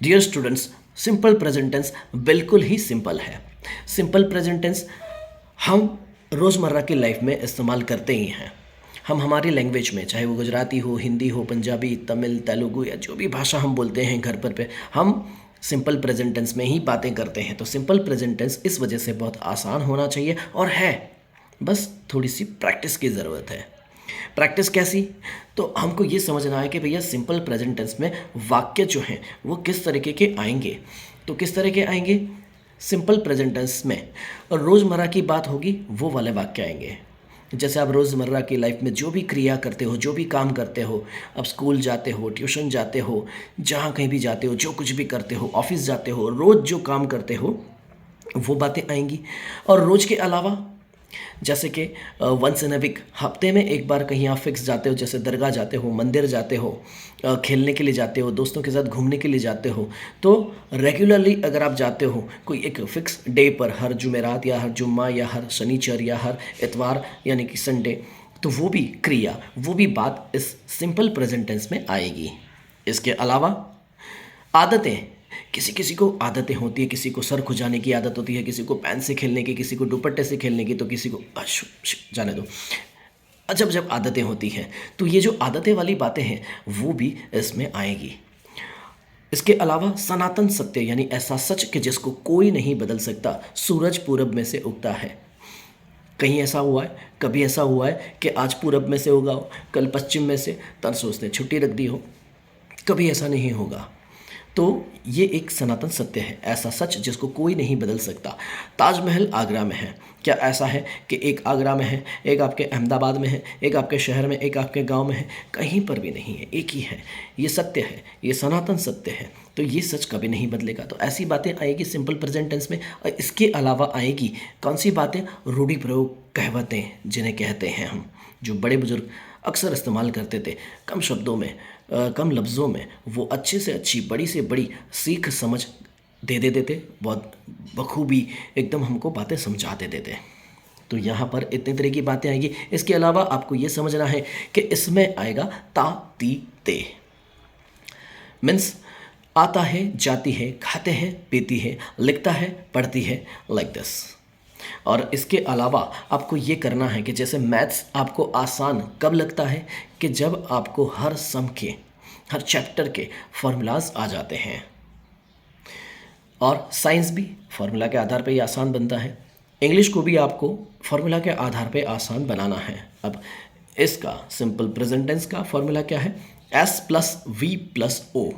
Dear students, simple present tense बिल्कुल ही simple है। सिंपल प्रेजेंट टेंस हम रोज़मर्रा की लाइफ में इस्तेमाल करते ही हैं। हम हमारी लैंग्वेज में, चाहे वो गुजराती हो, हिंदी हो, पंजाबी, तमिल, तेलुगु या जो भी भाषा हम बोलते हैं घर पर पे, हम सिंपल प्रेजेंट टेंस में ही बातें करते हैं। तो सिंपल प्रेजेंट टेंस इस वजह से बहुत आसान होना चाहिए और है, बस थोड़ी सी प्रैक्टिस की ज़रूरत है। प्रैक्टिस कैसी? तो हमको ये समझना है कि भैया सिंपल प्रेजेंट टेंस में वाक्य जो हैं वो किस तरीके के आएंगे। तो किस तरह के आएंगे? सिंपल प्रेजेंट टेंस में रोज़मर्रा की बात होगी वो वाले वाक्य आएंगे। जैसे आप रोज़मर्रा की लाइफ में जो भी क्रिया करते हो, जो भी काम करते हो, अब स्कूल जाते हो, ट्यूशन जाते हो, जहाँ कहीं भी जाते हो, जो कुछ भी करते हो, ऑफिस जाते हो, रोज़ जो काम करते हो वो बातें आएंगी। और रोज़ के अलावा जैसे कि वंस इन अ वीक, हफ्ते में एक बार कहीं आप फिक्स जाते हो, जैसे दरगाह जाते हो, मंदिर जाते हो, खेलने के लिए जाते हो, दोस्तों के साथ घूमने के लिए जाते हो। तो रेगुलरली अगर आप जाते हो कोई एक फ़िक्स डे पर, हर जुमेरात या हर जुम्मा या हर शनिचर या हर इतवार यानी कि संडे, तो वो भी क्रिया, वो भी बात इस सिंपल प्रेजेंट टेंस में आएगी। इसके अलावा आदतें, किसी किसी को आदतें होती है, किसी को सर खुजाने की आदत होती है, किसी को पेन से खेलने की, किसी को दुपट्टे से खेलने की, तो किसी को जाने दो। अजब जब आदतें होती हैं, तो ये जो आदतें वाली बातें हैं वो भी इसमें आएगी। इसके अलावा सनातन सत्य, यानी ऐसा सच कि जिसको कोई नहीं बदल सकता। सूरज पूरब में से उगता है। कहीं ऐसा हुआ है, कभी ऐसा हुआ है कि आज पूरब में से उगा हो, कल पश्चिम में से, तब सोचते छुट्टी रख दी हो? कभी ऐसा नहीं होगा। तो ये एक सनातन सत्य है, ऐसा सच जिसको कोई नहीं बदल सकता। ताजमहल आगरा में है। क्या ऐसा है कि एक आगरा में है, एक आपके अहमदाबाद में है, एक आपके शहर में, एक आपके गांव में है? कहीं पर भी नहीं है, एक ही है। ये सत्य है, ये सनातन सत्य है। तो ये सच कभी नहीं बदलेगा। तो ऐसी बातें आएगी सिंपल प्रेजेंट टेंस में। और इसके अलावा आएगी कौन सी बातें? रूढ़ि प्रयोग, कहावतें जिन्हें कहते हैं हम, जो बड़े बुजुर्ग अक्सर इस्तेमाल करते थे, कम शब्दों में, कम लफ्ज़ों में, वो अच्छे से अच्छी, बड़ी से बड़ी सीख समझ दे देते थे, बहुत बखूबी एकदम हमको बातें समझा देते थे। तो यहाँ पर इतने तरह की बातें आएंगी। इसके अलावा आपको ये समझना है कि इसमें आएगा ता, ती, ते। मीन्स आता है, जाती है, खाते हैं, पीती है, लिखता है, पढ़ती है, लाइक दिस। और इसके अलावा आपको ये करना है कि जैसे मैथ्स आपको आसान कब लगता है? कि जब आपको हर सम के, हर चैप्टर के फॉर्मूलाज आ जाते हैं। और साइंस भी फार्मूला के आधार पे ही आसान बनता है। इंग्लिश को भी आपको फार्मूला के आधार पे आसान बनाना है। अब इसका सिंपल प्रेजेंट टेंस का फार्मूला क्या है? S+V+O।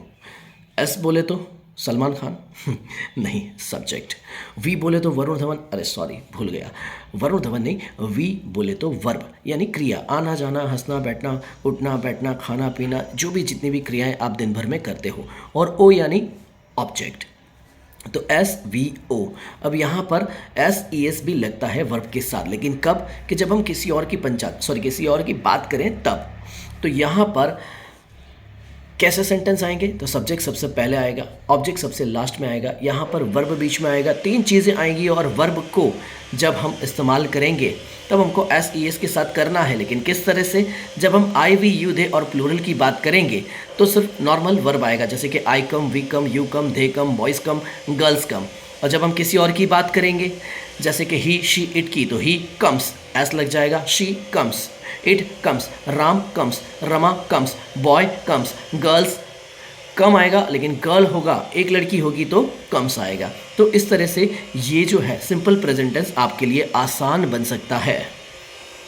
एस बोले तो सलमान खान नहीं, सब्जेक्ट। वी बोले तो वरुण धवन, अरे सॉरी भूल गया, वरुण धवन नहीं, वी बोले तो वर्ब यानी क्रिया, आना जाना, हंसना, बैठना, उठना, बैठना, खाना पीना, जो भी जितनी भी क्रियाएं आप दिन भर में करते हो। और ओ यानी ऑब्जेक्ट। तो SVO। अब यहाँ पर SES भी लगता है वर्ब के साथ, लेकिन कब? कि जब हम किसी और की किसी और की बात करें तब। तो यहाँ पर कैसे सेंटेंस आएंगे? तो सब्जेक्ट सबसे पहले आएगा, ऑब्जेक्ट सबसे लास्ट में आएगा, यहाँ पर वर्ब बीच में आएगा। तीन चीज़ें आएंगी और वर्ब को जब हम इस्तेमाल करेंगे तब हमको SES के साथ करना है। लेकिन किस तरह से? जब हम I, we, you, they और प्लूरल की बात करेंगे तो सिर्फ नॉर्मल वर्ब आएगा, जैसे कि I come, we come, you come, they come, boys come, girls come. और जब हम किसी और की बात करेंगे, जैसे कि ही, शी, इट की, तो ही कम्स, एस लग जाएगा, she comes, it comes, Ram comes, Rama comes, boy comes, girls कम आएगा, लेकिन गर्ल होगा, एक लड़की होगी तो कम्स आएगा। तो इस तरह से ये जो है सिंपल प्रेजेंट टेंस आपके लिए आसान बन सकता है।